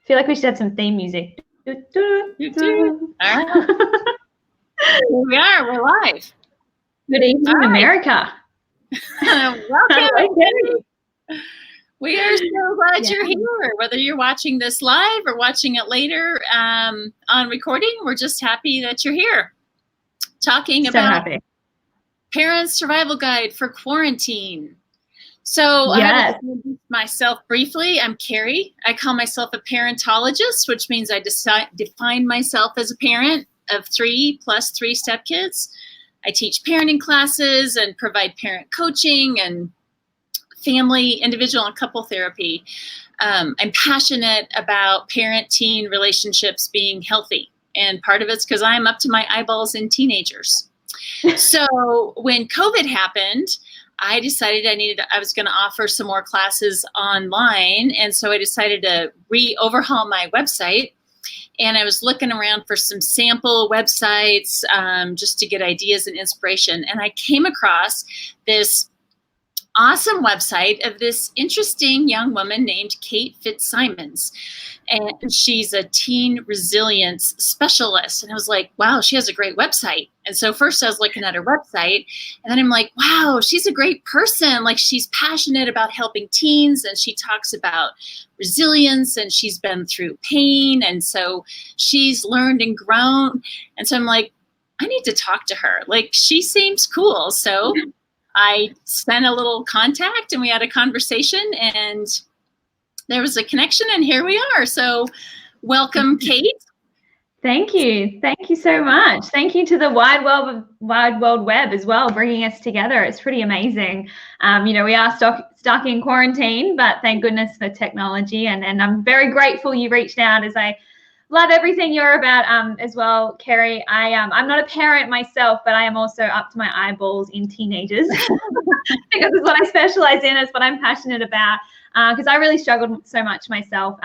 feel like we should have some theme music. All right. Here we are. We're live. Good evening, All right. America. Welcome. We are so glad you're here. Whether you're watching this live or watching it later on recording, we're just happy that you're here. Talking about Parents' Survival Guide for Quaran-Teen. So I will introduce myself briefly. I'm Carrie. I call myself a parentologist, which means I define myself as a parent of 3 plus 3 stepkids. I teach parenting classes and provide parent coaching and family, individual, and couple therapy. I'm passionate about parent-teen relationships being healthy. And part of it's because I'm up to my eyeballs in teenagers. So when COVID happened, I decided I was going to offer some more classes online. And so I decided to overhaul my website. And I was looking around for some sample websites just to get ideas and inspiration. And I came across this awesome website of this interesting young woman named Kate Fitzsimons. And she's a teen resilience specialist. And I was like, wow, she has a great website. And so first I was looking at her website, and then I'm like, wow, she's a great person. Like, she's passionate about helping teens, and she talks about resilience, and she's been through pain. And so she's learned and grown. And so I'm like, I need to talk to her. Like, she seems cool. So I sent a little contact, and we had a conversation, and there was a connection, and here we are. So welcome, Kate. Thank you. Thank you so much. Thank you to the wide world web as well, bringing us together. It's pretty amazing. We are stuck in quarantine, but thank goodness for technology. And I'm very grateful you reached out, as I love everything you're about as well, Carrie. I'm not a parent myself, but I am also up to my eyeballs in teenagers because it's what I specialize in. It's what I'm passionate about because I really struggled so much myself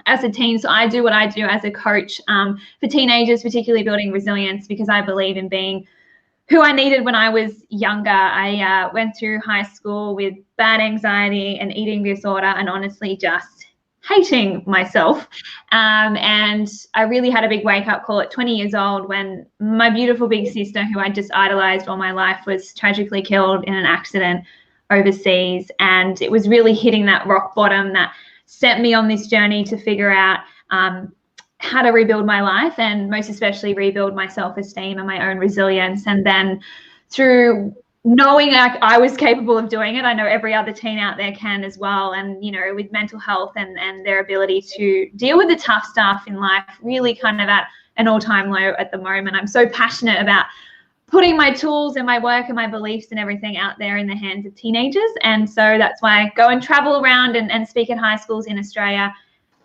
as a teen. So I do what I do as a coach for teenagers, particularly building resilience, because I believe in being who I needed when I was younger. I went through high school with bad anxiety and eating disorder, and honestly just hating myself. And I really had a big wake-up call at 20 years old when my beautiful big sister, who I just idolized all my life, was tragically killed in an accident overseas. And it was really hitting that rock bottom that sent me on this journey to figure out how to rebuild my life, and most especially rebuild my self-esteem and my own resilience. And then through knowing that I was capable of doing it, I know every other teen out there can as well. And, with mental health and their ability to deal with the tough stuff in life really kind of at an all-time low at the moment. I'm so passionate about putting my tools and my work and my beliefs and everything out there in the hands of teenagers. And so that's why I go and travel around and speak at high schools in Australia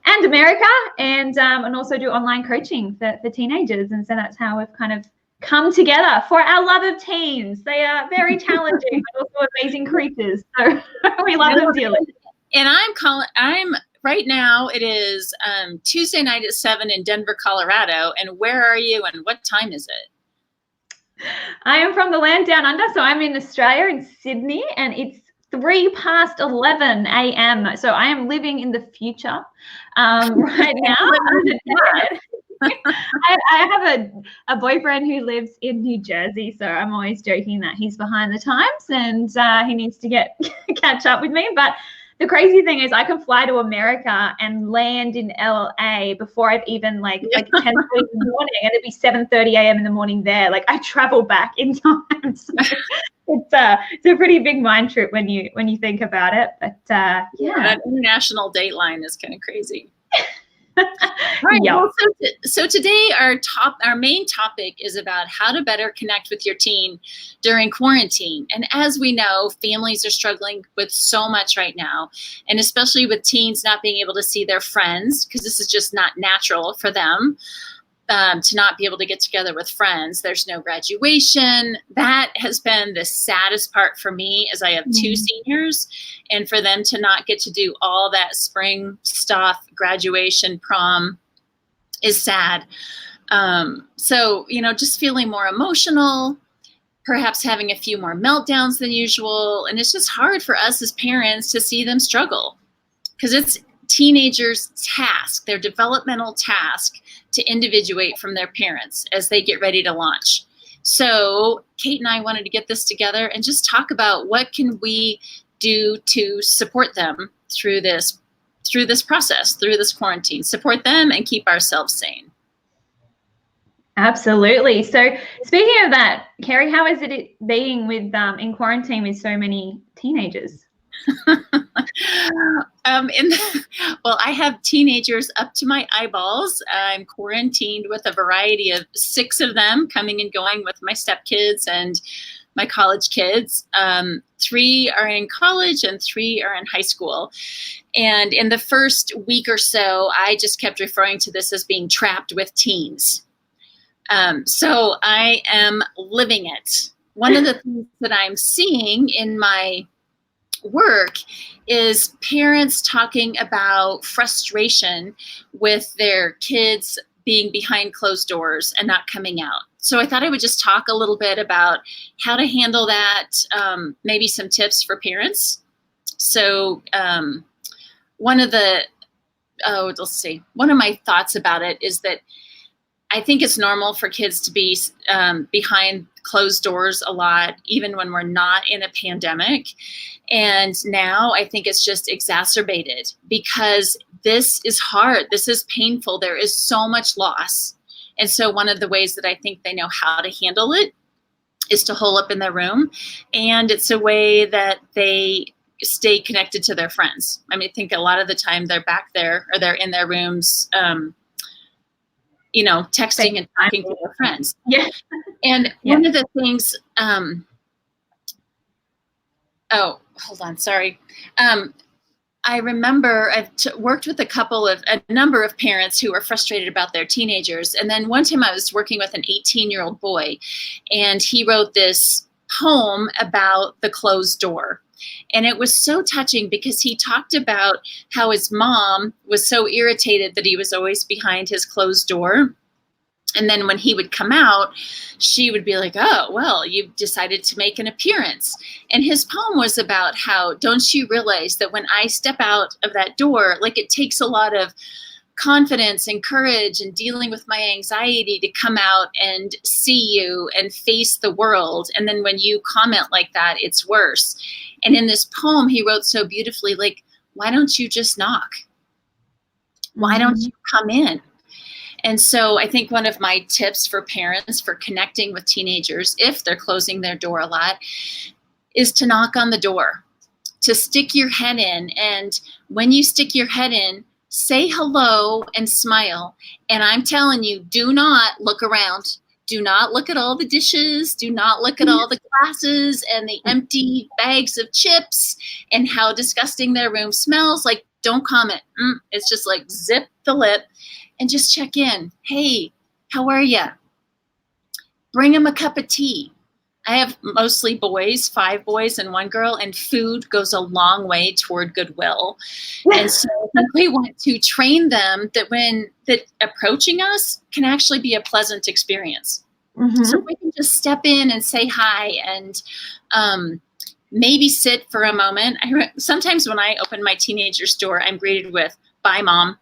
and America, and also do online coaching for teenagers. And so that's how we've kind of come together for our love of teens. They are very challenging, but also amazing creatures. So we love them dearly. And I'm right now, it is Tuesday night at 7 in Denver, Colorado. And where are you, and what time is it? I am from the land down under, so I'm in Australia, in Sydney, and it's 11 a.m. So I am living in the future right now. I have a boyfriend who lives in New Jersey, so I'm always joking that he's behind the times and he needs to catch up with me. But the crazy thing is I can fly to America and land in LA before I've even like 10:30 in the morning, and it'd be 7:30 a.m. in the morning there. Like, I travel back in time. So it's a pretty big mind trip when you think about it. But that international dateline is kind of crazy. Right. Yeah. Well, so today our main topic is about how to better connect with your teen during quarantine. And as we know, families are struggling with so much right now, and especially with teens not being able to see their friends, because this is just not natural for them to not be able to get together with friends. There's no graduation. That has been the saddest part for me, as I have 2 seniors, and for them to not get to do all that spring stuff, graduation, prom, is sad. So, just feeling more emotional, perhaps having a few more meltdowns than usual. And it's just hard for us as parents to see them struggle, because teenagers' task, their developmental task, to individuate from their parents as they get ready to launch. So Kate and I wanted to get this together and just talk about what can we do to support them through this process, through this quarantine, support them and keep ourselves sane. Absolutely. So speaking of that, Kerry, how is it being with in quarantine with so many teenagers? Well, I have teenagers up to my eyeballs. I'm quarantined with a variety of 6 of them, coming and going with my stepkids and my college kids. 3 are in college and 3 are in high school. And in the first week or so, I just kept referring to this as being trapped with teens. So I am living it. One of the things that I'm seeing in my work is parents talking about frustration with their kids being behind closed doors and not coming out. So I thought I would just talk a little bit about how to handle that, maybe some tips for parents. So one of my thoughts about it is that I think it's normal for kids to be behind closed doors a lot, even when we're not in a pandemic. And now I think it's just exacerbated because this is hard. This is painful. There is so much loss. And so one of the ways that I think they know how to handle it is to hole up in their room. And it's a way that they stay connected to their friends. I mean, I think a lot of the time they're back there or they're in their rooms, texting and talking to their friends. Yeah. And one of the things, hold on, sorry. I remember I've worked with a number of parents who were frustrated about their teenagers. And then one time I was working with an 18-year-old boy, and he wrote this poem about the closed door. And it was so touching because he talked about how his mom was so irritated that he was always behind his closed door. And then when he would come out, she would be like, oh, well, you've decided to make an appearance. And his poem was about how, don't you realize that when I step out of that door, like it takes a lot of confidence and courage and dealing with my anxiety to come out and see you and face the world. And then when you comment like that, it's worse. And in this poem, he wrote so beautifully, like, why don't you just knock? Why don't you come in? And so I think one of my tips for parents for connecting with teenagers, if they're closing their door a lot, is to knock on the door, to stick your head in. And when you stick your head in, say hello and smile. And I'm telling you, do not look around. Do not look at all the dishes. Do not look at all the glasses and the empty bags of chips and how disgusting their room smells. Like, don't comment. It's just like zip the lip and just check in. Hey, how are you? Bring them a cup of tea. I have mostly boys, 5 boys and 1 girl, and food goes a long way toward goodwill. And so we want to train them that approaching us can actually be a pleasant experience. Mm-hmm. So we can just step in and say hi and maybe sit for a moment. Sometimes when I open my teenager's door, I'm greeted with, bye, Mom.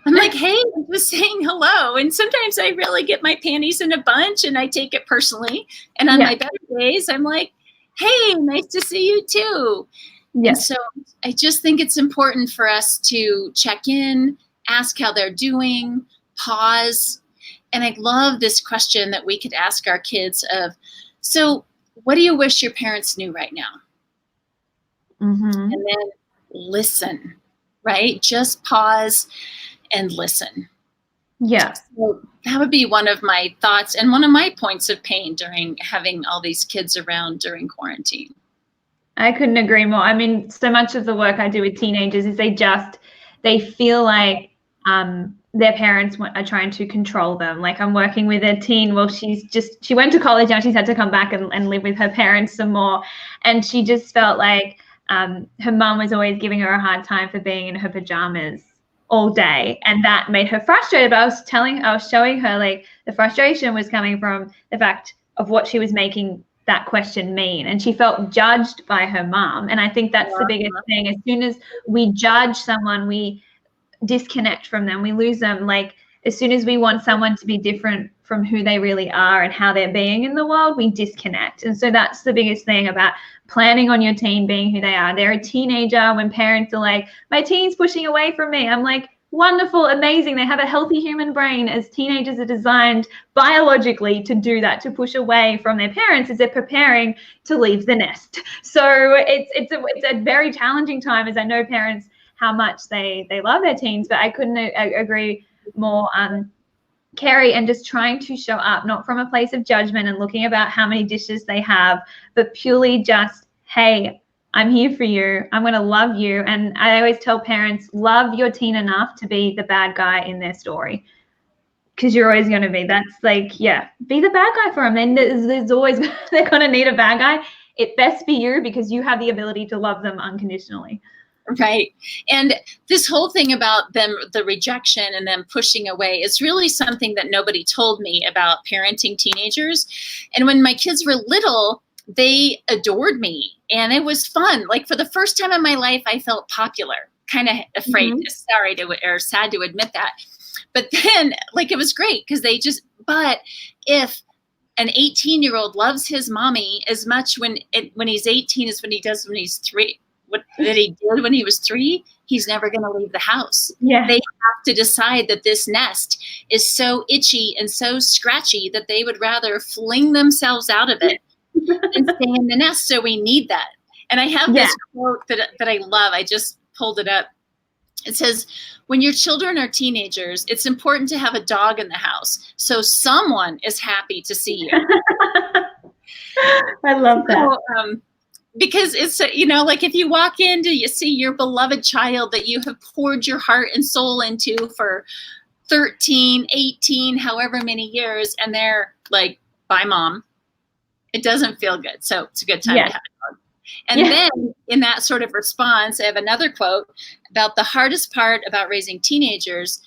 I'm like, hey, I'm just saying hello. And sometimes I really get my panties in a bunch and I take it personally. And on my better days, I'm like, hey, nice to see you too. Yeah. And so I just think it's important for us to check in, ask how they're doing, pause. And I love this question that we could ask our kids of, so what do you wish your parents knew right now? Mm-hmm. And then listen, right? Just pause and listen. Yeah. So that would be one of my thoughts and one of my points of pain during having all these kids around during quarantine. I couldn't agree more. I mean, so much of the work I do with teenagers is they feel like their parents are trying to control them. Like I'm working with a teen. Well, she went to college now. She's had to come back and live with her parents some more. And she just felt like her mom was always giving her a hard time for being in her pajamas all day, and that made her frustrated. But I was showing her like the frustration was coming from the fact of what she was making that question mean? And she felt judged by her mom. And I think that's the biggest thing. As soon as we judge someone, we disconnect from them, we lose them. Like, as soon as we want someone to be different from who they really are and how they're being in the world, we disconnect. And so that's the biggest thing about planning on your teen being who they are. They're a teenager. When parents are like, my teen's pushing away from me, I'm like, wonderful, amazing. They have a healthy human brain, as teenagers are designed biologically to do that, to push away from their parents as they're preparing to leave the nest. So it's a very challenging time, as I know parents, how much they love their teens, but I couldn't agree more. Carrie, and just trying to show up, not from a place of judgment and looking about how many dishes they have, but purely just, hey, I'm here for you. I'm going to love you. And I always tell parents, love your teen enough to be the bad guy in their story, because you're always going to be. That's like, yeah, be the bad guy for them. Then there's always, they're going to need a bad guy. It best be you, because you have the ability to love them unconditionally. Right. And this whole thing about them, the rejection and them pushing away, is really something that nobody told me about parenting teenagers. And when my kids were little, they adored me and it was fun. Like, for the first time in my life, I felt popular, kind of afraid, sad to admit that. But then, like, it was great because but if an 18-year-old loves his mommy as much when he's 18 as when he does when he's 3, what that he did when he was 3, he's never going to leave the house. Yeah. They have to decide that this nest is so itchy and so scratchy that they would rather fling themselves out of it than stay in the nest. So we need that. And I have this quote that I love. I just pulled it up. It says, when your children are teenagers, it's important to have a dog in the house, so someone is happy to see you. I love that. So, because it's, like, if you walk in, you see your beloved child that you have poured your heart and soul into for 13, 18, however many years, and they're like, bye, mom. It doesn't feel good. So it's a good time to have a dog. And then in that sort of response, I have another quote about the hardest part about raising teenagers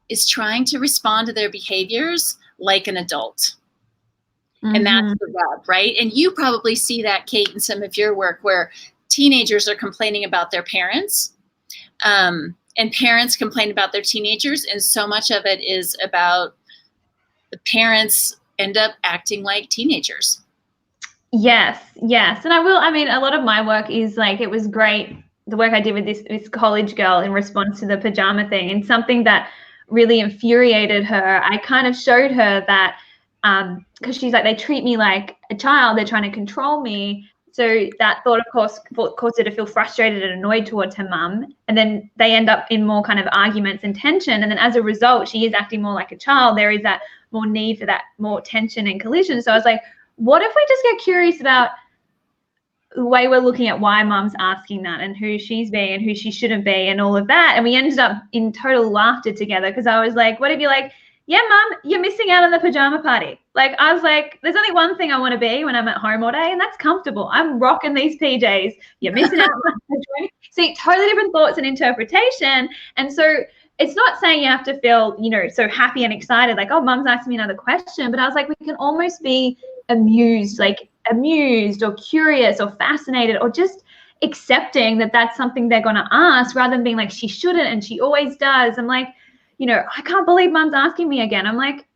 is trying to respond to their behaviors like an adult. And that's the rub, right? And you probably see that, Kate, in some of your work where teenagers are complaining about their parents, and parents complain about their teenagers. And so much of it is about the parents end up acting like teenagers. Yes. And I mean, a lot of my work is like, it was great, the work I did with this college girl in response to the pajama thing, and something that really infuriated her. I kind of showed her that, because she's like, they treat me like a child, they're trying to control me. So that thought, of course, caused her to feel frustrated and annoyed towards her mum. And then they end up in more kind of arguments and tension. And then as a result, she is acting more like a child. There is that more need for that more tension and collision. So I was like, what if we just get curious about the way we're looking at why mum's asking that, and who she's being and who she shouldn't be, and all of that. And we ended up in total laughter together, because I was like, what if you're like, yeah, mum, you're missing out on the pajama party. Like, I was like, there's only one thing I want to be when I'm at home all day, and that's comfortable. I'm rocking these PJs. You're missing out on the See, totally different thoughts and interpretation. And so it's not saying you have to feel, so happy and excited, like, oh, mum's asking me another question. But I was like, we can almost be amused or curious or fascinated, or just accepting that that's something they're going to ask, rather than being like, she shouldn't and she always does. I'm like, I can't believe mum's asking me again. I'm like,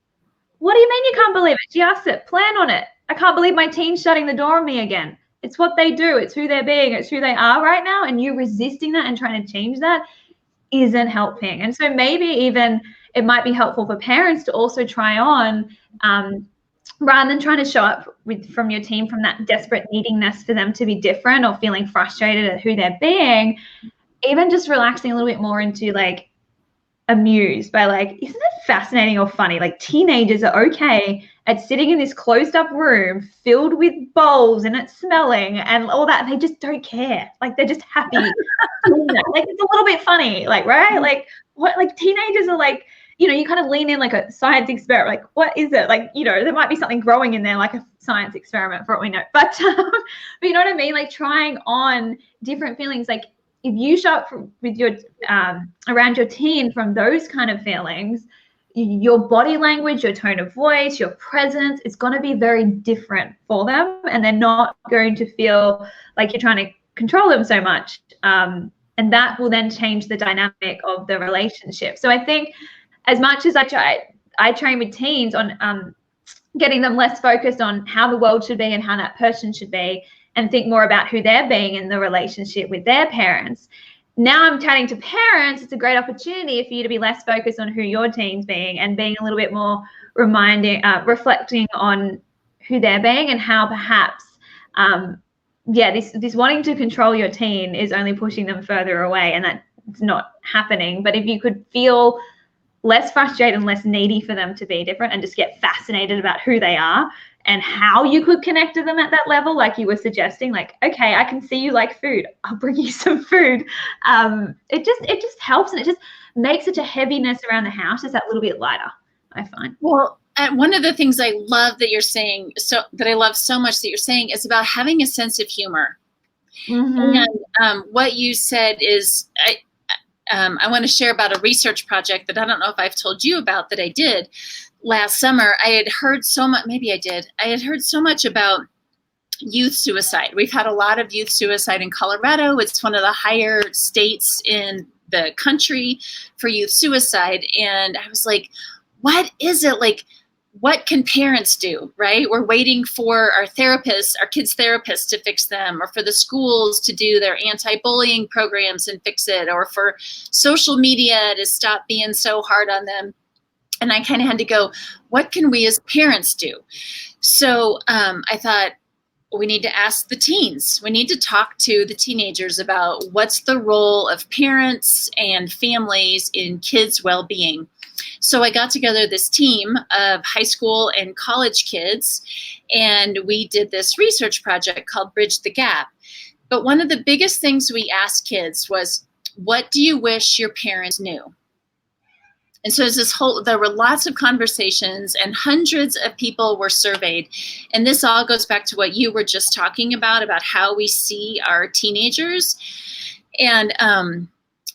what do you mean you can't believe it? She asked it. Plan on it. I can't believe my teen's shutting the door on me again. It's what they do. It's who they're being. It's who they are right now. And you resisting that and trying to change that isn't helping. And so maybe even it might be helpful for parents to also try on, rather than trying to show up from your team from that desperate neediness for them to be different or feeling frustrated at who they're being, even just relaxing a little bit more into like amused by like, isn't it fascinating or funny? Like, teenagers are okay at sitting in this closed up room filled with bowls and it's smelling and all that. They just don't care. Like, they're just happy doing that. Like, it's a little bit funny, like, right? Like, what, like, teenagers are like, you kind of lean in like a science experiment. Like, what is it? Like, there might be something growing in there, like a science experiment for what we know. But you know what I mean? Like, trying on different feelings. Like, if you show up with your around your teen from those kind of feelings, your body language, your tone of voice, your presence is going to be very different for them, and they're not going to feel like you're trying to control them so much. And that will then change the dynamic of the relationship. So I think as much as I train with teens on getting them less focused on how the world should be and how that person should be, and think more about who they're being in the relationship with their parents. Now I'm chatting to parents. It's a great opportunity for you to be less focused on who your teen's being and being a little bit more reflecting on who they're being, and how perhaps, this wanting to control your teen is only pushing them further away, and that's not happening. But if you could feel less frustrated and less needy for them to be different, and just get fascinated about who they are and how you could connect to them at that level, like you were suggesting, like, okay, I can see you like food, I'll bring you some food. It just helps, and it just makes such a heaviness around the house just that little bit lighter, I find. Well, one of the things I love that you're saying, that I love so much that you're saying, is about having a sense of humor. And what you said is, I want to share about a research project that I don't know if I've told you about, that I did last summer. I had heard so much, maybe I did. I had heard so much about youth suicide. We've had a lot of youth suicide in Colorado. It's one of the higher states in the country for youth suicide. And I was like, what is it? Like, what can parents do, right? We're waiting for our therapists, our kids' therapists to fix them, or for the schools to do their anti-bullying programs and fix it, or for social media to stop being so hard on them. And I kind of had to go, what can we as parents do? So I thought, we need to ask the teens. We need to talk to the teenagers about what's the role of parents and families in kids' well-being. So I got together this team of high school and college kids, and we did this research project called Bridge the Gap. But one of the biggest things we asked kids was, what do you wish your parents knew? And so there were lots of conversations, and hundreds of people were surveyed. And this all goes back to what you were just talking about how we see our teenagers. And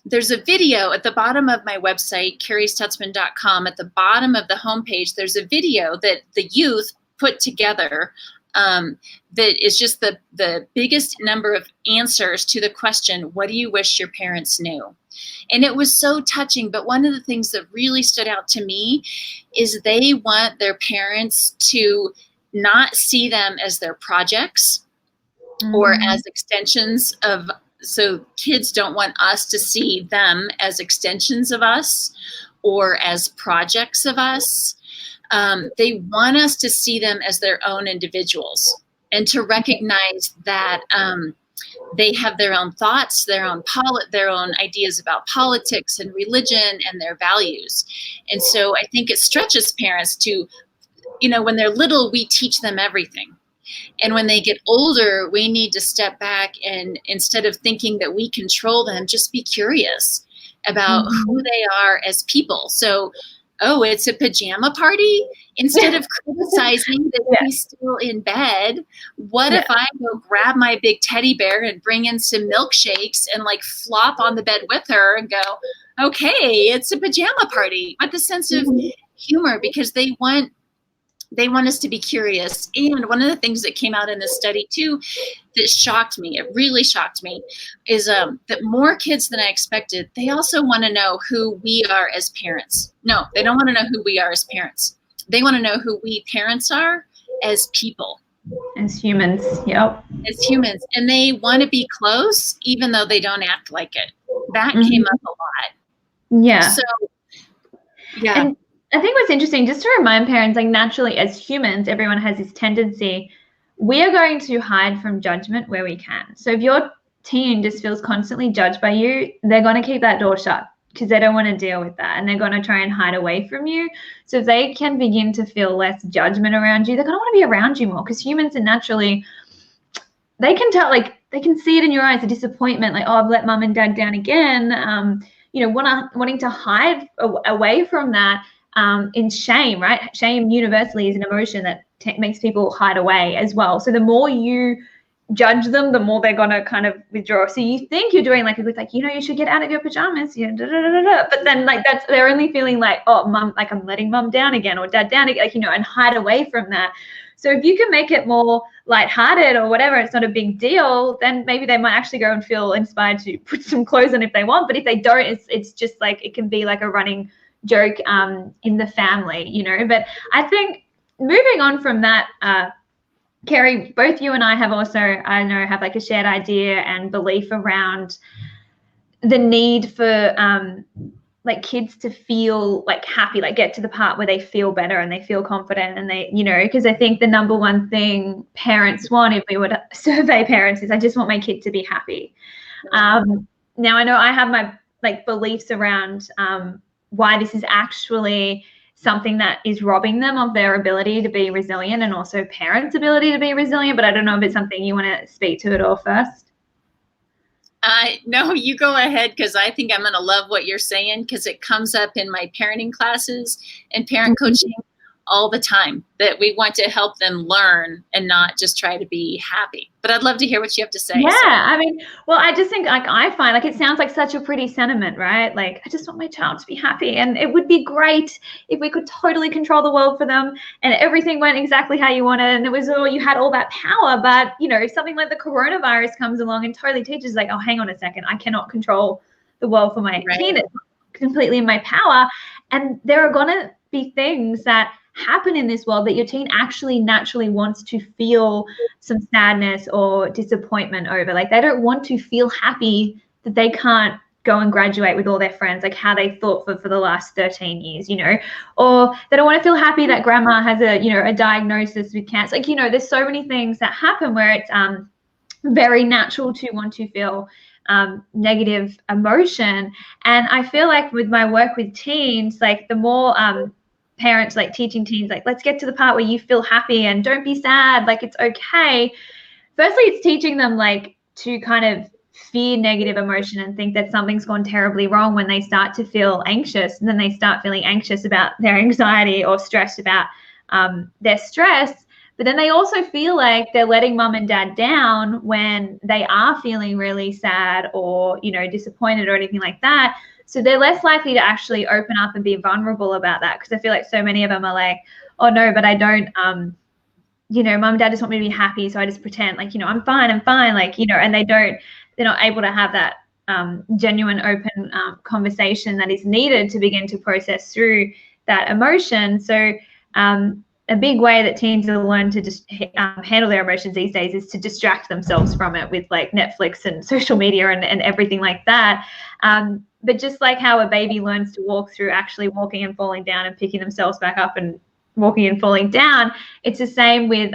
there's a video at the bottom of my website, carriestutzman.com. At the bottom of the homepage, there's a video that the youth put together that is just the biggest number of answers to the question, what do you wish your parents knew? And it was so touching. But one of the things that really stood out to me is they want their parents to not see them as their projects or as extensions of, so kids don't want us to see them as extensions of us or as projects of us. They want us to see them as their own individuals, and to recognize that they have their own thoughts, their own ideas about politics and religion and their values. And so I think it stretches parents to, when they're little, we teach them everything. And when they get older, we need to step back, and instead of thinking that we control them, just be curious about who they are as people. So, it's a pajama party? Instead of criticizing that he's still in bed, what if I go grab my big teddy bear and bring in some milkshakes and like flop on the bed with her and go, okay, it's a pajama party, with a sense of humor, because they want us to be curious. And one of the things that came out in this study too, that shocked me, it really shocked me, is that more kids than I expected, they also want to know who we are as parents. No, they don't want to know who we are as parents. They want to know who we parents are as people. As humans, yep. As humans. And they want to be close, even though they don't act like it. That came up a lot. Yeah. So, yeah. And I think what's interesting, just to remind parents, like naturally as humans, everyone has this tendency, we are going to hide from judgment where we can. So if your teen just feels constantly judged by you, they're going to keep that door shut because they don't want to deal with that, and they're going to try and hide away from you. So if they can begin to feel less judgment around you, they're going to want to be around you more, because humans are naturally, they can tell, like they can see it in your eyes, the disappointment, like, oh, I've let mum and dad down again, wanting to hide away from that. In shame, right? Shame universally is an emotion that makes people hide away as well. So the more you judge them, the more they're gonna kind of withdraw. So you think you're doing like a good, like, you know, you should get out of your pajamas, you know, but then like they're only feeling like, oh, mum, like I'm letting mum down again or dad down again, like, you know, and hide away from that. So if you can make it more lighthearted or whatever, it's not a big deal, then maybe they might actually go and feel inspired to put some clothes on if they want. But if they don't, it's just like, it can be like a running joke in the family, you know. But I think moving on from that, Kerry, both you and I have also, I know, have like a shared idea and belief around the need for like kids to feel like happy, like get to the part where they feel better and they feel confident and they, you know, because I think the number one thing parents want, if we were to survey parents, is I just want my kid to be happy. Now I know I have my like beliefs around why this is actually something that is robbing them of their ability to be resilient and also parents' ability to be resilient. But I don't know if it's something you want to speak to at all first. No, you go ahead, because I think I'm going to love what you're saying, because it comes up in my parenting classes and parent coaching all the time, that we want to help them learn and not just try to be happy. But I'd love to hear what you have to say. Yeah, so. I mean, well, I just think, like, I find like it sounds like such a pretty sentiment, right? Like, I just want my child to be happy, and it would be great if we could totally control the world for them and everything went exactly how you wanted and it was all, you had all that power. But, you know, something like the coronavirus comes along and totally teaches, like, oh, hang on a second, I cannot control the world for my teen. It's completely in my power. And there are going to be things that happen in this world that your teen actually naturally wants to feel some sadness or disappointment over. Like, they don't want to feel happy that they can't go and graduate with all their friends, like how they thought for the last 13 years, you know, or they don't want to feel happy that grandma has a, you know, a diagnosis with cancer. Like, you know, there's so many things that happen where it's very natural to want to feel negative emotion. And I feel like with my work with teens, like the more parents like teaching teens, like, let's get to the part where you feel happy and don't be sad, like it's okay. Firstly, it's teaching them like to kind of fear negative emotion and think that something's gone terribly wrong when they start to feel anxious, and then they start feeling anxious about their anxiety or stressed about their stress. But then they also feel like they're letting mum and dad down when they are feeling really sad or, you know, disappointed or anything like that. So they're less likely to actually open up and be vulnerable about that, because I feel like so many of them are like, oh no, but I don't, you know, mum and dad just want me to be happy, so I just pretend like, you know, I'm fine, like, you know, and they're not able to have that genuine, open conversation that is needed to begin to process through that emotion. So a big way that teens will learn to just handle their emotions these days is to distract themselves from it with like Netflix and social media and everything like that. But just like how a baby learns to walk through actually walking and falling down and picking themselves back up and walking and falling down, it's the same with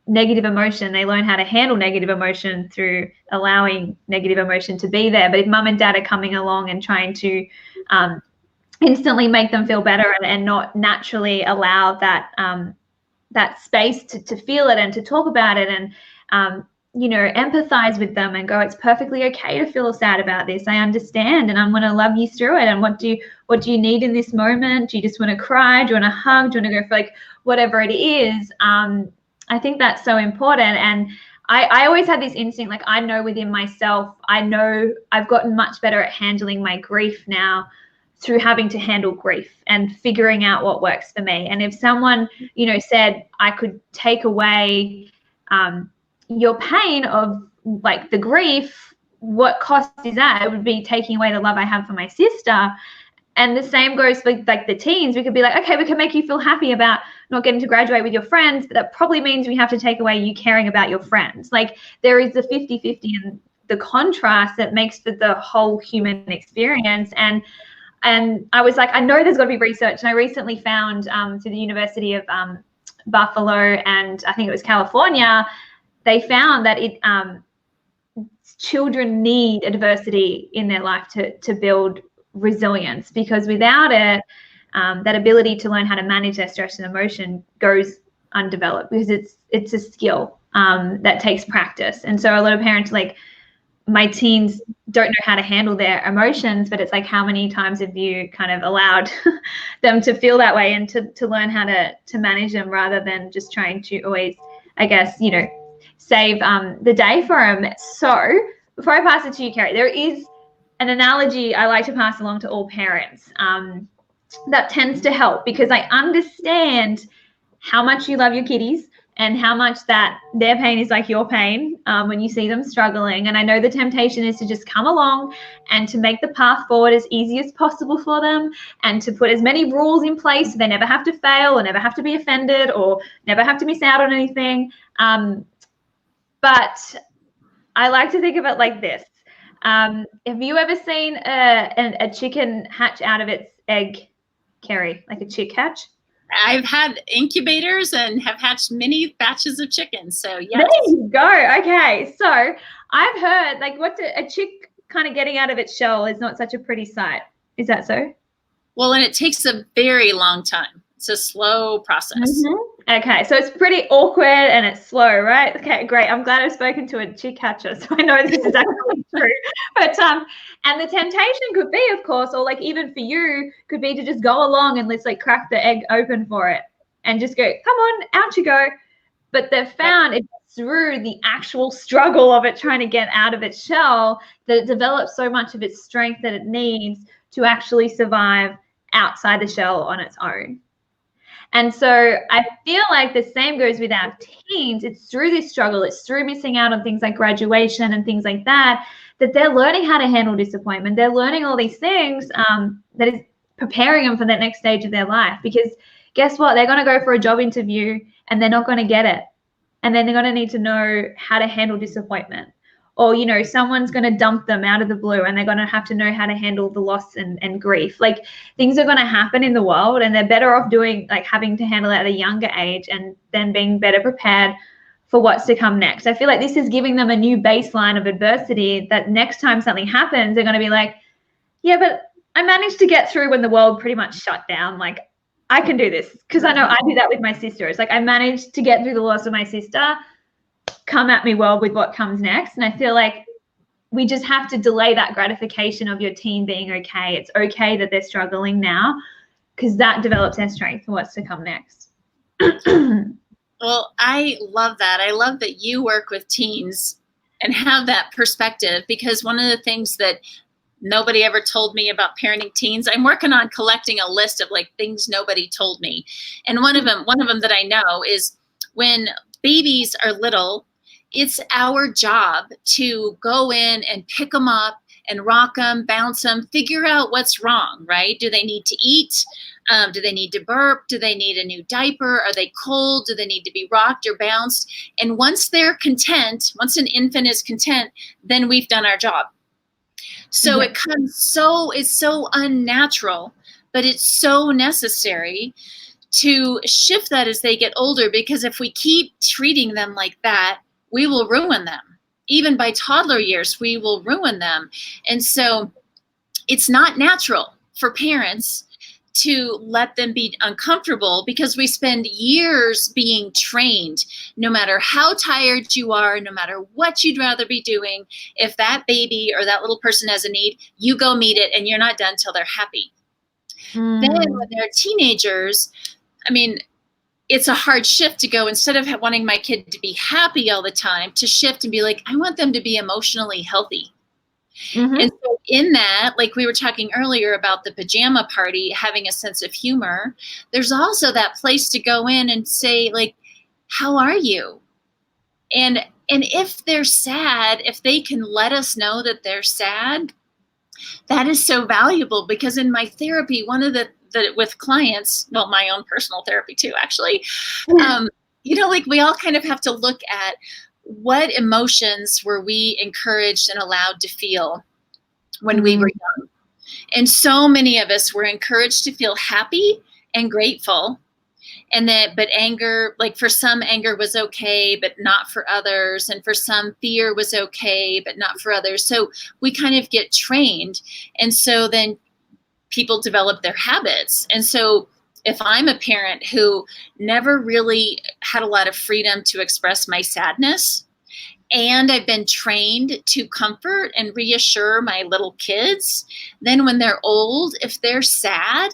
negative emotion. They learn how to handle negative emotion through allowing negative emotion to be there. But if mum and dad are coming along and trying to instantly make them feel better and not naturally allow that that space to feel it and to talk about it and you know, empathize with them and go, it's perfectly okay to feel sad about this. I understand, and I'm going to love you through it. And what do you need in this moment? Do you just want to cry? Do you want to hug? Do you want to go for like whatever it is? I think that's so important. And I always had this instinct, like I know within myself, I know I've gotten much better at handling my grief now through having to handle grief and figuring out what works for me. And if someone, you know, said I could take away your pain of like the grief, what cost is that? It would be taking away the love I have for my sister. And the same goes for like the teens. We could be like, okay, we can make you feel happy about not getting to graduate with your friends, but that probably means we have to take away you caring about your friends. Like there is the 50-50 and the contrast that makes for the whole human experience. And I was like, I know there's got to be research. And I recently found through the University of Buffalo and I think it was California, they found that children need adversity in their life to build resilience, because without it, that ability to learn how to manage their stress and emotion goes undeveloped, because it's a skill that takes practice. And so a lot of parents, like my teens, don't know how to handle their emotions, but it's like, how many times have you kind of allowed them to feel that way and to learn how to manage them, rather than just trying to always, I guess, you know, save the day for them. So before I pass it to you, Kerry, there is an analogy I like to pass along to all parents that tends to help, because I understand how much you love your kiddies and how much that their pain is like your pain when you see them struggling. And I know the temptation is to just come along and to make the path forward as easy as possible for them, and to put as many rules in place so they never have to fail or never have to be offended or never have to miss out on anything. But I like to think of it like this. Have you ever seen a chicken hatch out of its egg, Kerry, like a chick hatch? I've had incubators and have hatched many batches of chickens. So yes. There you go. Okay. So I've heard like what's a chick kind of getting out of its shell is not such a pretty sight. Is that so? Well, and it takes a very long time. It's a slow process. Mm-hmm. Okay, so it's pretty awkward and it's slow, right? Okay, great. I'm glad I've spoken to a chick hatcher, so I know this is actually true. But and the temptation could be, of course, or like even for you, could be to just go along and let's like crack the egg open for it and just go, come on, out you go. But they've found it's through the actual struggle of it trying to get out of its shell that it develops so much of its strength that it needs to actually survive outside the shell on its own. And so I feel like the same goes with our teens. It's through this struggle, it's through missing out on things like graduation and things like that, that they're learning how to handle disappointment. They're learning all these things that is preparing them for that next stage of their life. Because guess what? They're going to go for a job interview and they're not going to get it. And then they're going to need to know how to handle disappointment. Or, you know, someone's going to dump them out of the blue and they're going to have to know how to handle the loss and grief. Like things are going to happen in the world and they're better off doing like having to handle it at a younger age and then being better prepared for what's to come next. I feel like this is giving them a new baseline of adversity that next time something happens, they're going to be like, yeah, but I managed to get through when the world pretty much shut down. Like I can do this, because I know I do that with my sister. It's like I managed to get through the loss of my sister. Come at me world with what comes next. And I feel like we just have to delay that gratification of your teen being okay. It's okay that they're struggling now, because that develops their strength for what's to come next. Well, I love that. I love that you work with teens and have that perspective, because one of the things that nobody ever told me about parenting teens, I'm working on collecting a list of like things nobody told me. And one of them that I know is when babies are little, it's our job to go in and pick them up and rock them, bounce them, figure out what's wrong, right? Do they need to eat? Do they need to burp? Do they need a new diaper? Are they cold? Do they need to be rocked or bounced? And once they're content, once an infant is content, then we've done our job. So Yeah. it's so unnatural, but it's so necessary to shift that as they get older, because if we keep treating them like that, we will ruin them. Even by toddler years, we will ruin them. And so it's not natural for parents to let them be uncomfortable, because we spend years being trained, no matter how tired you are, no matter what you'd rather be doing, if that baby or that little person has a need, you go meet it and you're not done till they're happy. Then when they're teenagers, I mean, it's a hard shift to go, instead of wanting my kid to be happy all the time, to shift and be like, I want them to be emotionally healthy. Mm-hmm. And so in that, like we were talking earlier about the pajama party, having a sense of humor, there's also that place to go in and say, like, how are you? And if they're sad, if they can let us know that they're sad, that is so valuable. Because in my therapy, one of the with clients, well, my own personal therapy too, actually, you know, like we all kind of have to look at what emotions were we encouraged and allowed to feel when we were young. And so many of us were encouraged to feel happy and grateful. And but anger, like for some, anger was okay, but not for others. And for some, fear was okay, but not for others. So we kind of get trained. And so then people develop their habits. And so if I'm a parent who never really had a lot of freedom to express my sadness, and I've been trained to comfort and reassure my little kids, then when they're old, if they're sad,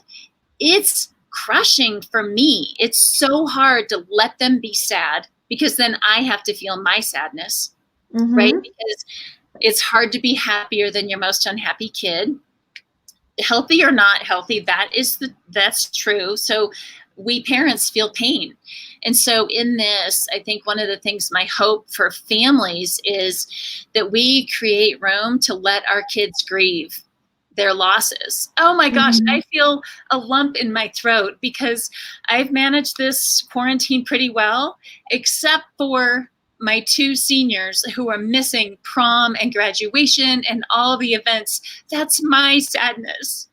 it's crushing for me. It's so hard to let them be sad because then I have to feel my sadness, Mm-hmm. right? Because it's hard to be happier than your most unhappy kid. Healthy or not healthy, that's true. So we parents feel pain. And so in this, I think one of the things, my hope for families is that we create room to let our kids grieve their losses. Oh my gosh, Mm-hmm. I feel a lump in my throat because I've managed this quarantine pretty well, except for my 2 seniors who are missing prom and graduation and all the events. That's my sadness.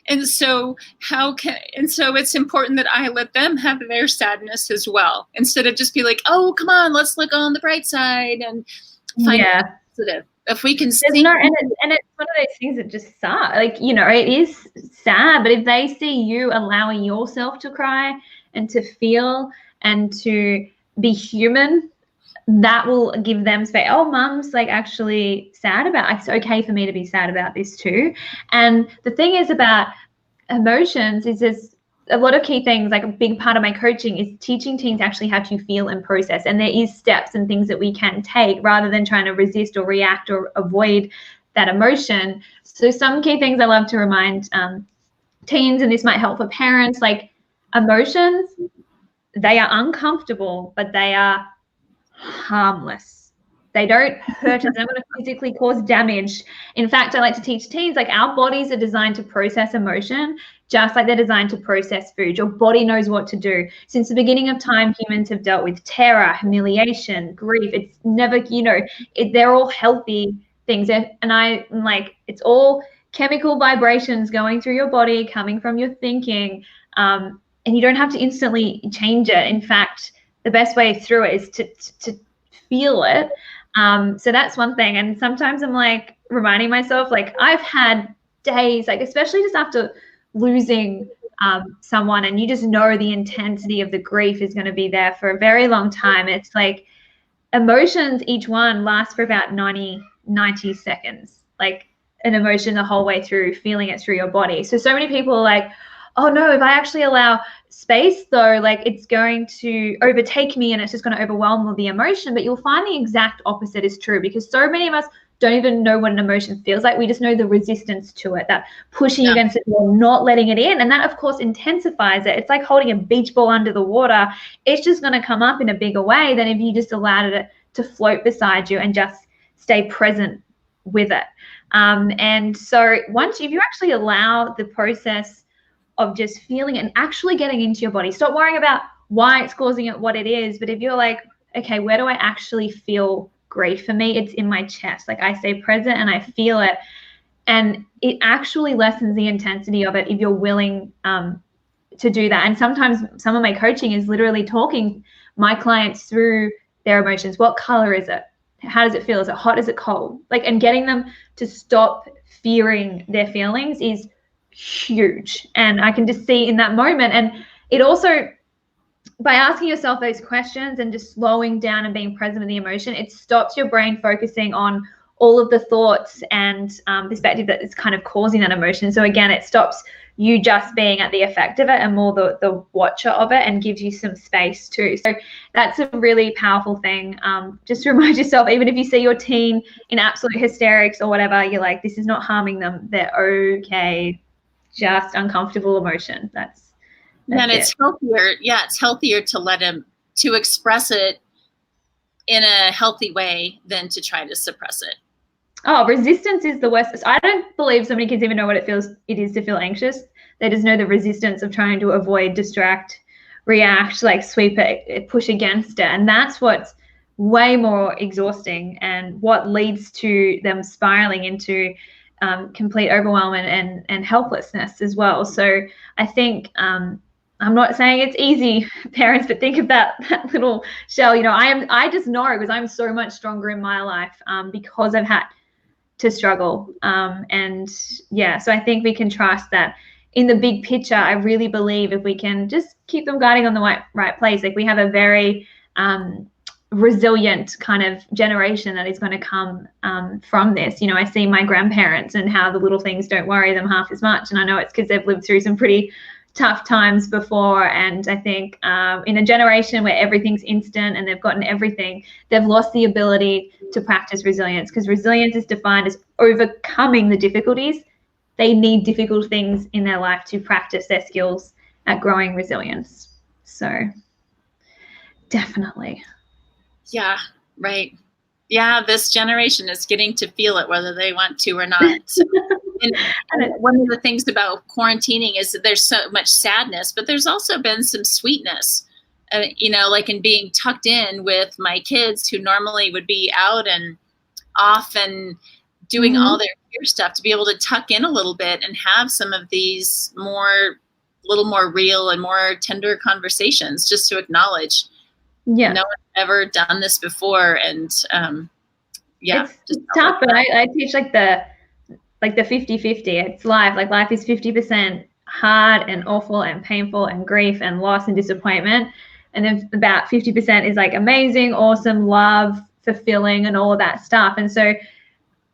And so it's important that I let them have their sadness as well, instead of just be like, oh, come on, let's look on the bright side and find positive. If we can see, and it's one of those things that just suck. Like, it is sad, but if they see you allowing yourself to cry and to feel and to be human, that will give them space. Oh, Mum's like actually sad about, it's okay for me to be sad about this too. And the thing is about emotions is there's a lot of key things. Like a big part of my coaching is teaching teens actually how to feel and process. And there is steps and things that we can take rather than trying to resist or react or avoid that emotion. So some key things I love to remind teens, and this might help for parents, like emotions, they are uncomfortable, but they are harmless. They don't hurt us. They're not going to physically cause damage. In fact, I like to teach teens, like, our bodies are designed to process emotion just like they're designed to process food. Your body knows what to do. Since the beginning of time, humans have dealt with terror, humiliation, grief. It's never, they're all healthy things. And it's all chemical vibrations going through your body, coming from your thinking. And you don't have to instantly change it. In fact, the best way through it is to feel it. So that's one thing. And sometimes I'm like reminding myself, like, I've had days, like, especially just after losing someone, and you just know the intensity of the grief is going to be there for a very long time. It's like emotions, each one lasts for about 90 seconds, like an emotion the whole way through, feeling it through your body. So many people are like, oh no, if I actually allow space though, like, it's going to overtake me and it's just going to overwhelm with the emotion. But you'll find the exact opposite is true, because so many of us don't even know what an emotion feels like. We just know the resistance to it, that pushing against it or not letting it in. And that, of course, intensifies it. It's like holding a beach ball under the water. It's just going to come up in a bigger way than if you just allowed it to float beside you and just stay present with it. And so if you actually allow the process of just feeling and actually getting into your body, stop worrying about why it's causing it, what it is. But if you're like, okay, where do I actually feel grief? For me, it's in my chest. Like, I stay present and I feel it, and it actually lessens the intensity of it if you're willing to do that. And sometimes some of my coaching is literally talking my clients through their emotions. What color is it? How does it feel? Is it hot? Is it cold? Like, and getting them to stop fearing their feelings is huge. And I can just see in that moment. And it also, by asking yourself those questions and just slowing down and being present with the emotion, it stops your brain focusing on all of the thoughts and perspective that is kind of causing that emotion. So again, it stops you just being at the effect of it and more the watcher of it, and gives you some space too. So that's a really powerful thing. Just remind yourself, even if you see your teen in absolute hysterics or whatever, you're like, this is not harming them. They're okay. Just uncomfortable emotion. That's it's healthier. Yeah, it's healthier to let him to express it in a healthy way than to try to suppress it. Oh, resistance is the worst. I don't believe so many kids even know what it is to feel anxious. They just know the resistance of trying to avoid, distract, react, like sweep it, push against it. And that's what's way more exhausting and what leads to them spiraling into complete overwhelm and helplessness as well. So I think I'm not saying it's easy, parents, but think about that little shell. I just know, because I'm so much stronger in my life because I've had to struggle. So I think we can trust that in the big picture. I really believe if we can just keep them guiding on the right place, like, we have a very resilient kind of generation that is going to come from this. I see my grandparents and how the little things don't worry them half as much. And I know it's because they've lived through some pretty tough times before, and I think in a generation where everything's instant and they've gotten everything, they've lost the ability to practice resilience, because resilience is defined as overcoming the difficulties. They need difficult things in their life to practice their skills at growing resilience. So definitely. Yeah, right. Yeah, this generation is getting to feel it whether they want to or not. And one of the things about quarantining is that there's so much sadness, but there's also been some sweetness, like in being tucked in with my kids who normally would be out and off and doing all their gear stuff, to be able to tuck in a little bit and have some of these little more real and more tender conversations, just to acknowledge no one's ever done this before. And it's tough, but I teach like the 50-50. It's life. Like life is 50% hard and awful and painful and grief and loss and disappointment. And then about 50% is like amazing, awesome, love, fulfilling, and all of that stuff. And so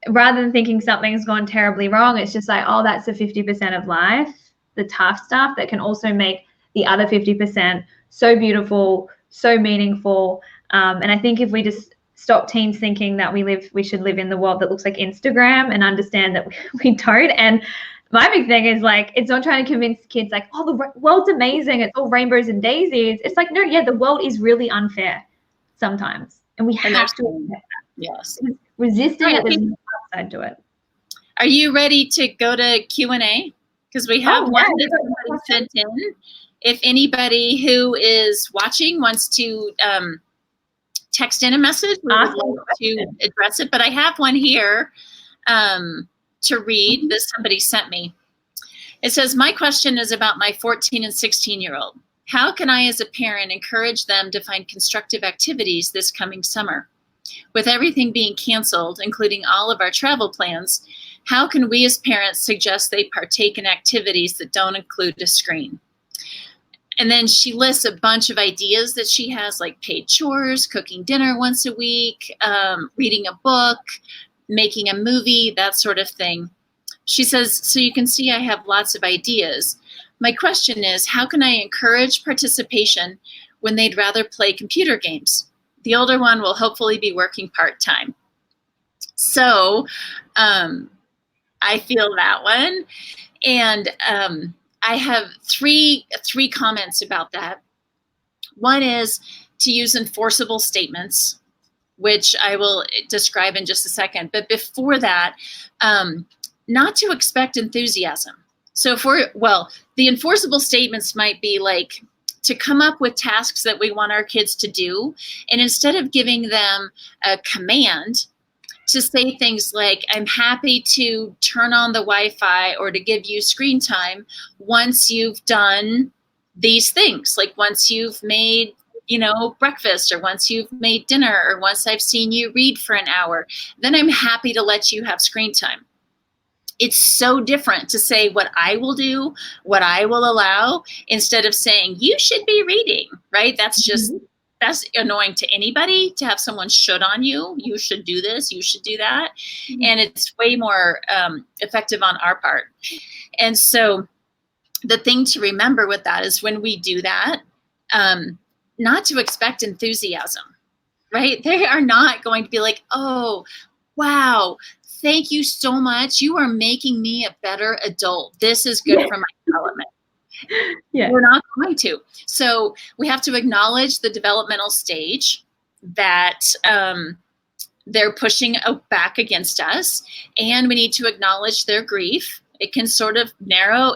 rather than thinking something's gone terribly wrong, it's just like, oh, that's the 50% of life, the tough stuff that can also make the other 50% so beautiful, so meaningful. And I think if we just stop teens thinking that we should live in the world that looks like Instagram, and understand that we don't. And my big thing is like, it's not trying to convince kids like, oh, the world's amazing, it's all rainbows and daisies. It's like, no, yeah, the world is really unfair sometimes, and we have to accept that. Yes. Resisting it, there's no upside to it. Are you ready to go to Q&A? Because we have one that somebody sent in. If anybody who is watching wants to text in a message, we would love to address it. But I have one here to read that somebody sent me. It says, my question is about my 14 and 16-year-old. How can I, as a parent, encourage them to find constructive activities this coming summer? With everything being canceled, including all of our travel plans, how can we as parents suggest they partake in activities that don't include a screen? And then she lists a bunch of ideas that she has, like paid chores, cooking dinner once a week, reading a book, making a movie, that sort of thing. She says, so you can see I have lots of ideas. My question is, how can I encourage participation when they'd rather play computer games? The older one will hopefully be working part-time. So I feel that one. And I have three comments about that. One is to use enforceable statements, which I will describe in just a second. But before that, not to expect enthusiasm. So the enforceable statements might be like to come up with tasks that we want our kids to do. And instead of giving them a command, to say things like, I'm happy to turn on the Wi-Fi or to give you screen time once you've done these things. Like once you've made, breakfast, or once you've made dinner, or once I've seen you read for an hour, then I'm happy to let you have screen time. It's so different to say what I will do, what I will allow, instead of saying you should be reading, right? That's annoying to anybody to have someone should on you. You should do this, you should do that. And it's way more effective on our part. And so the thing to remember with that is when we do that, not to expect enthusiasm, right? They are not going to be like, oh, wow, thank you so much. You are making me a better adult. This is good for my development. Yeah. We're not going to. So we have to acknowledge the developmental stage that they're pushing back against us, and we need to acknowledge their grief. It can narrow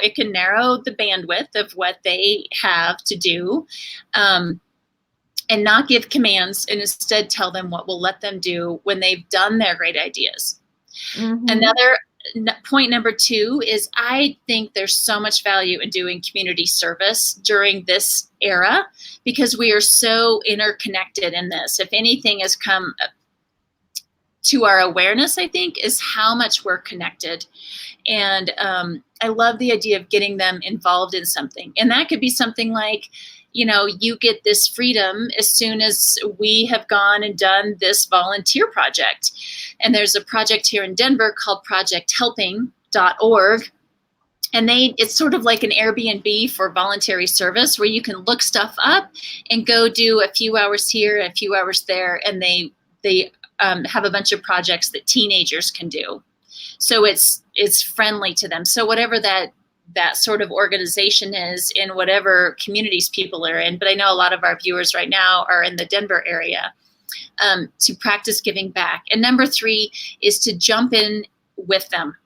the bandwidth of what they have to do, and not give commands, and instead tell them what we'll let them do when they've done their great ideas. Another point number 2 is I think there's so much value in doing community service during this era, because we are so interconnected in this. If anything has come to our awareness, I think, is how much we're connected. And I love the idea of getting them involved in something. And that could be something like, you get this freedom as soon as we have gone and done this volunteer project. And there's a project here in Denver called projecthelping.org, And it's sort of like an Airbnb for voluntary service where you can look stuff up and go do a few hours here, a few hours there. And they have a bunch of projects that teenagers can do. So it's friendly to them. So whatever that sort of organization is in whatever communities people are in, but I know a lot of our viewers right now are in the Denver area, to practice giving back. And number 3 is to jump in with them,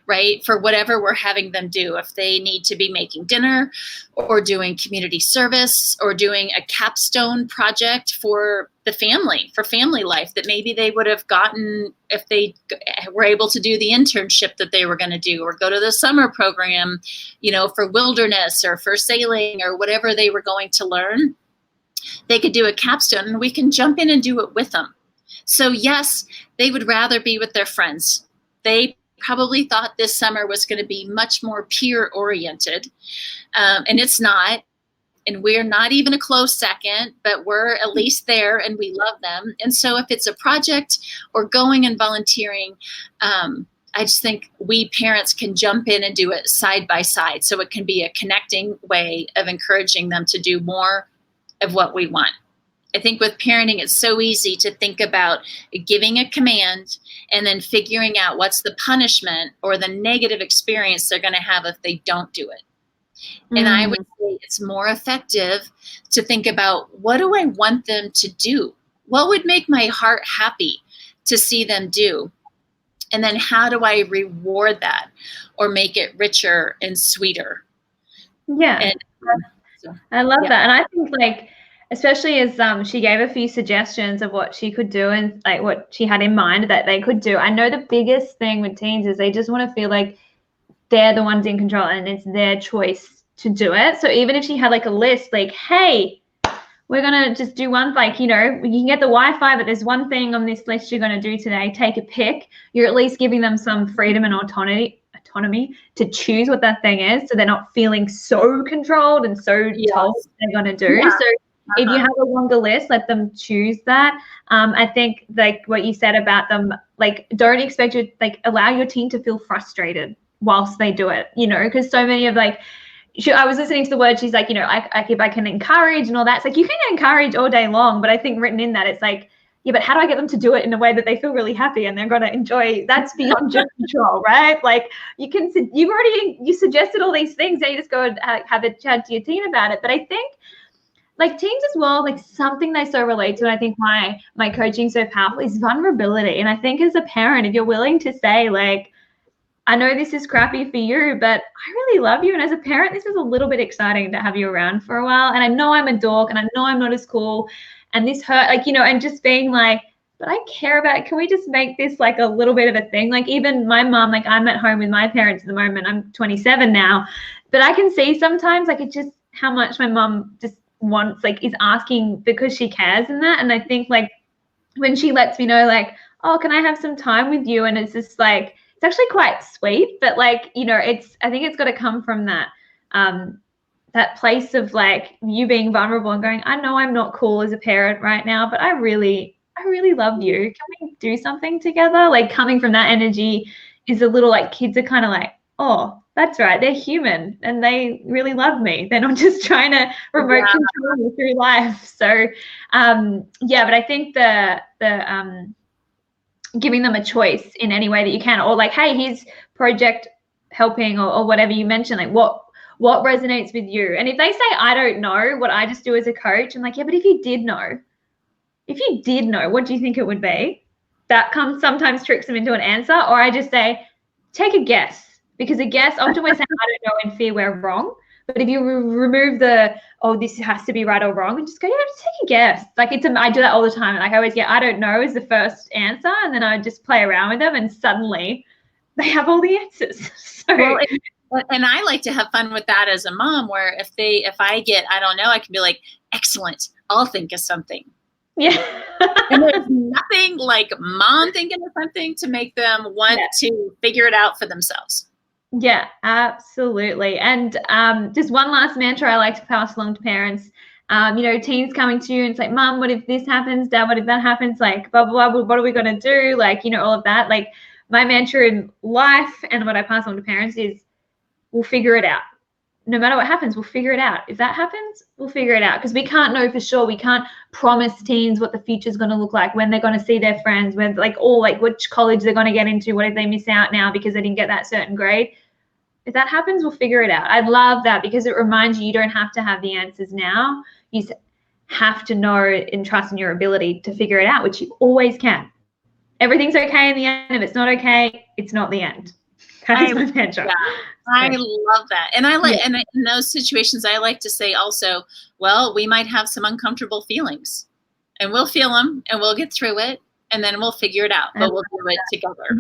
right? For whatever we're having them do. If they need to be making dinner or doing community service or doing a capstone project for the family, for family life that maybe they would have gotten if they were able to do the internship that they were going to do or go to the summer program, for wilderness or for sailing or whatever they were going to learn. They could do a capstone and we can jump in and do it with them. So yes, they would rather be with their friends. They probably thought this summer was going to be much more peer oriented. And it's not. And we're not even a close second, but we're at least there and we love them. And so if it's a project or going and volunteering, I just think we parents can jump in and do it side by side. So it can be a connecting way of encouraging them to do more of what we want. I think with parenting, it's so easy to think about giving a command and then figuring out what's the punishment or the negative experience they're going to have if they don't do it. And I would say it's more effective to think about, what do I want them to do? What would make my heart happy to see them do? And then how do I reward that or make it richer and sweeter? Yeah. And, I love that. And I think especially as she gave a few suggestions of what she could do and what she had in mind that they could do. I know the biggest thing with teens is they just want to feel like they're the ones in control and it's their choice to do it. So even if she had a list, hey, we're going to just do one, you can get the Wi-Fi, but there's one thing on this list you're going to do today, take a pick. You're at least giving them some freedom and autonomy to choose what that thing is. So they're not feeling so controlled and so told what they're going to do. Yeah. So if you have a longer list, let them choose that. I think what you said about them, don't expect you, allow your teen to feel frustrated whilst they do it, because so many of I was listening to the word, she's if I can encourage and all that, it's you can encourage all day long, but I think written in that, it's yeah, but how do I get them to do it in a way that they feel really happy and they're going to enjoy? That's beyond your control, right? You suggested all these things, and you just go and have a chat to your teen about it. But I think teens as well, something they so relate to, and I think my coaching so powerful is vulnerability. And I think as a parent, if you're willing to say I know this is crappy for you, but I really love you. And as a parent, this is a little bit exciting to have you around for a while. And I know I'm a dork and I know I'm not as cool. And this hurt, and just being but I care about it. Can we just make this a little bit of a thing? Even my mom, I'm at home with my parents at the moment. I'm 27 now. But I can see sometimes it's just how much my mom just wants, is asking because she cares in that. And I think when she lets me know oh, can I have some time with you? And it's just it's actually quite sweet, but I think it's got to come from that that place of you being vulnerable and going, I know I'm not cool as a parent right now, but I really love you. Can we do something together? Coming from that energy is a little kids are kind of oh, that's right, they're human and they really love me. They're not just trying to remote control me through life. So but I think the giving them a choice in any way that you can, or hey, here's project helping or whatever you mentioned, what resonates with you. And if they say, I don't know, what I just do as a coach, I'm yeah, but if you did know, what do you think it would be? That sometimes tricks them into an answer. Or I just say, take a guess, because a guess, often we're saying, I don't know, in fear we're wrong. But if you remove this has to be right or wrong, and just go, yeah, just take a guess. I do that all the time. And I always get, I don't know is the first answer. And then I just play around with them and suddenly they have all the answers. So, and I like to have fun with that as a mom, where if I get, I don't know, I can be excellent, I'll think of something. Yeah. And there's nothing like mom thinking of something to make them want to figure it out for themselves. Yeah, absolutely. And just one last mantra I like to pass along to parents. Teens coming to you and say, Mom, what if this happens? Dad, what if that happens? Blah, blah, blah, what are we going to do? All of that. My mantra in life and what I pass on to parents is, we'll figure it out. No matter what happens, we'll figure it out. If that happens, we'll figure it out, because we can't know for sure. We can't promise teens what the future is going to look like, when they're going to see their friends, when which college they're going to get into, what if they miss out now because they didn't get that certain grade. If that happens, we'll figure it out. I love that, because it reminds you don't have to have the answers now. You have to know and trust in your ability to figure it out, which you always can. Everything's okay in the end. If it's not okay, it's not the end. That's my mantra. Yeah, I love that. And and in those situations, I like to say also, well, we might have some uncomfortable feelings, and we'll feel them, and we'll get through it, and then we'll figure it out, but we'll do it together. Yeah.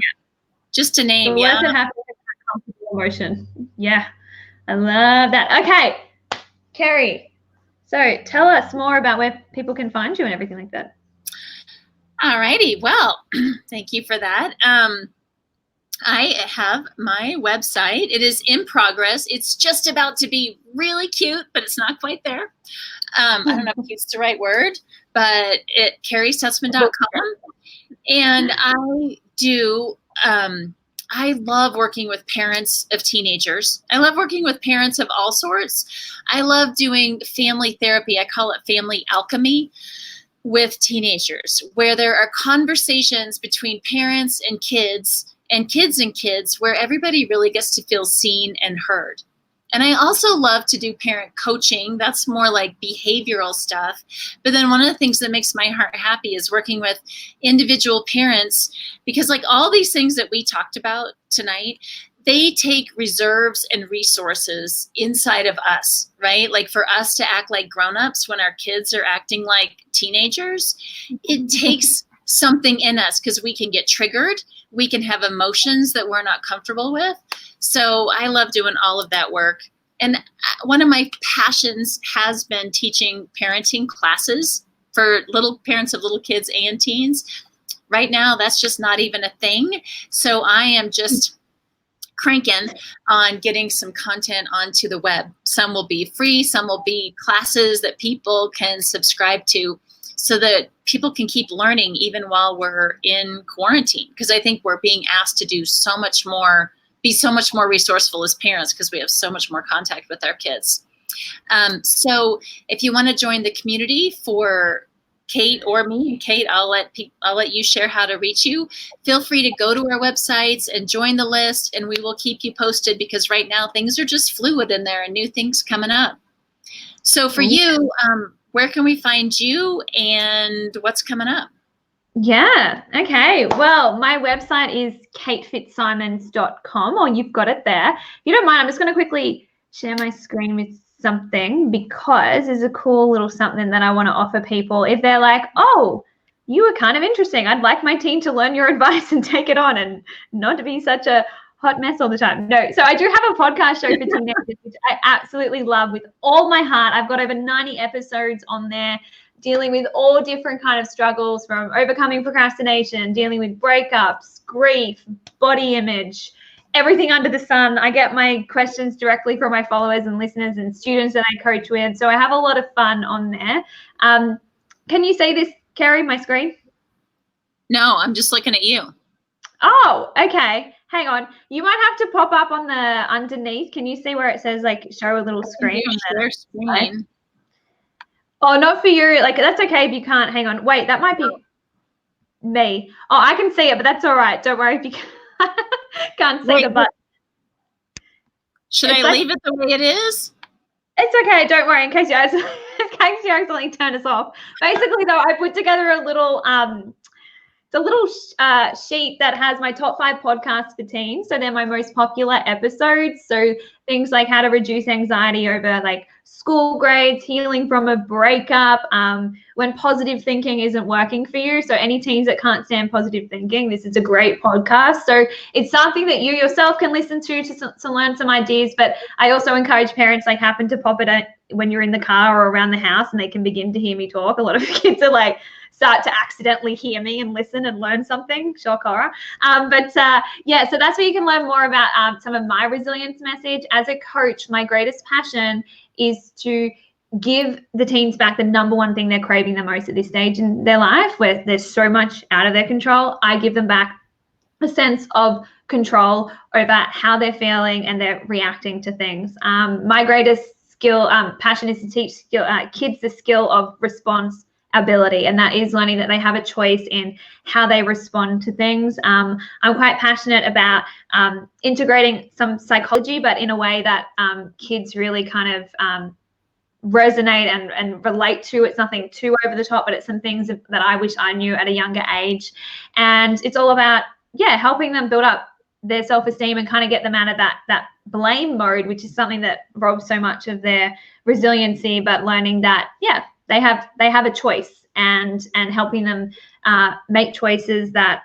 Just to name, comfortable emotion. Yeah, I love that. Okay, Kerry, so tell us more about where people can find you and everything like that. All righty. Well, thank you for that. I have my website. It is in progress. It's just about to be really cute, but it's not quite there. I don't know if cute's the right word, but carriestesman.com. And I do, I love working with parents of teenagers. I love working with parents of all sorts. I love doing family therapy. I call it family alchemy with teenagers, where there are conversations between parents and kids, where everybody really gets to feel seen and heard. And I also love to do parent coaching. That's more like behavioral stuff. But then one of the things that makes my heart happy is working with individual parents, because like all these things that we talked about tonight, they take reserves and resources inside of us, right? Like for us to act like grown-ups when our kids are acting like teenagers, it takes something in us, because we can get triggered. We can have emotions that we're not comfortable with. So I love doing all of that work. And one of my passions has been teaching parenting classes for little parents of little kids and teens. Right now, that's just not even a thing. So I am just cranking on getting some content onto the web. Some will be free, some will be classes that people can subscribe to, so that people can keep learning even while we're in quarantine. Because I think we're being asked to do so much more, be so much more resourceful as parents, because we have so much more contact with our kids. So if you want to join the community for Kate or me, Kate, I'll let you share how to reach you. Feel free to go to our websites and join the list, and we will keep you posted, because right now things are just fluid in there and new things coming up. So for you, where can we find you and what's coming up? Yeah. Okay. Well, my website is katefitzsimons.com, or you've got it there. If you don't mind, I'm just going to quickly share my screen with something, because there's a cool little something that I want to offer people. If they're like, oh, you are kind of interesting, I'd like my team to learn your advice and take it on and not to be such a hot mess all the time. No, so I do have a podcast show for teenagers, which I absolutely love with all my heart. I've got over 90 episodes on there, dealing with all different kind of struggles, from overcoming procrastination, dealing with breakups, grief, body image, everything under the sun. I get my questions directly from my followers and listeners and students that I coach with. So I have a lot of fun on there. Can you see this, Kerry, my screen? No, I'm just looking at you. Oh, okay. Hang on. You might have to pop up on the underneath. Can you see where it says like show a little screen? Share screen. Oh, not for you. Like, that's okay if you can't. Hang on. Wait, that might be me. Oh, I can see it, but that's all right. Don't worry if you can't see the button. Should I leave it the way it is? It's okay. Don't worry. In case you accidentally turn us off. Basically, though, I put together a little it's a little sheet that has my top 5 podcasts for teens. So they're my most popular episodes. So things like how to reduce anxiety over like school grades, healing from a breakup, when positive thinking isn't working for you. So any teens that can't stand positive thinking, this is a great podcast. So it's something that you yourself can listen to learn some ideas. But I also encourage parents, like, happen to pop it when you're in the car or around the house, and they can begin to hear me talk. A lot of kids are like, start to accidentally hear me and listen and learn something. Shock horror. Yeah, so that's where you can learn more about some of my resilience message. As a coach, my greatest passion is to give the teens back the number one thing they're craving the most at this stage in their life, where there's so much out of their control. I give them back a sense of control over how they're feeling and they're reacting to things. My greatest passion is to teach kids the skill of response ability, and that is learning that they have a choice in how they respond to things. I'm quite passionate about integrating some psychology, but in a way that kids really kind of resonate and relate to. It's nothing too over the top, but it's some things that I wish I knew at a younger age. And it's all about, helping them build up their self-esteem and kind of get them out of that blame mode, which is something that robs so much of their resiliency, but learning that, they have a choice, and helping them make choices that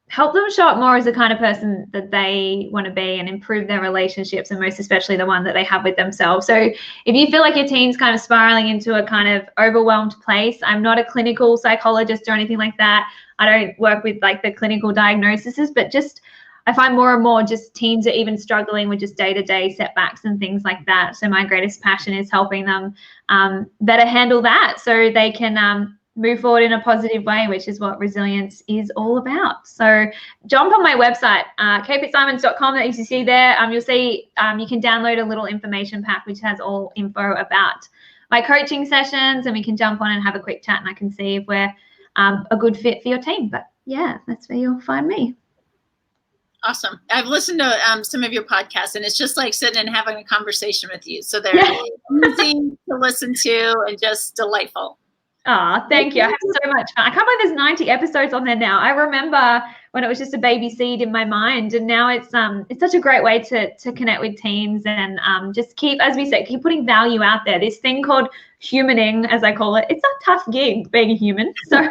help them show up more as the kind of person that they want to be and improve their relationships, and most especially the one that they have with themselves. So if you feel like your teen's kind of spiraling into a kind of overwhelmed place, I'm not a clinical psychologist or anything like that. I don't work with like the clinical diagnoses, but just I find more and more just teens are even struggling with just day-to-day setbacks and things like that. So my greatest passion is helping them better handle that so they can move forward in a positive way, which is what resilience is all about. So jump on my website, katefitzsimons.com, that you see there. You'll see you can download a little information pack which has all info about my coaching sessions, and we can jump on and have a quick chat, and I can see if we're a good fit for your team. But that's where you'll find me. Awesome. I've listened to some of your podcasts, and it's just like sitting and having a conversation with you. So they're easy to listen to and just delightful. Oh, thank you. I have so much fun. I can't believe there's 90 episodes on there now. I remember when it was just a baby seed in my mind, and now it's such a great way to connect with teens and just keep, as we said, keep putting value out there. This thing called humaning, as I call it, it's a tough gig being a human. So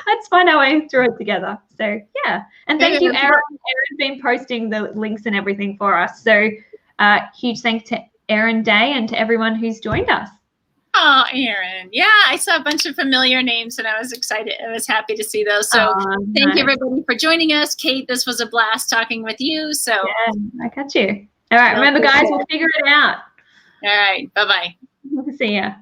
let's find our way through it together. So and thank you, Erin. Erin's been posting the links and everything for us. So huge thanks to Erin Day and to everyone who's joined us. Oh, Erin. Yeah, I saw a bunch of familiar names and I was excited. I was happy to see those. So thank you, everybody, for joining us. Kate, this was a blast talking with you. So I got you. All right. Remember, guys, we'll figure it out. All right. Bye-bye. See ya.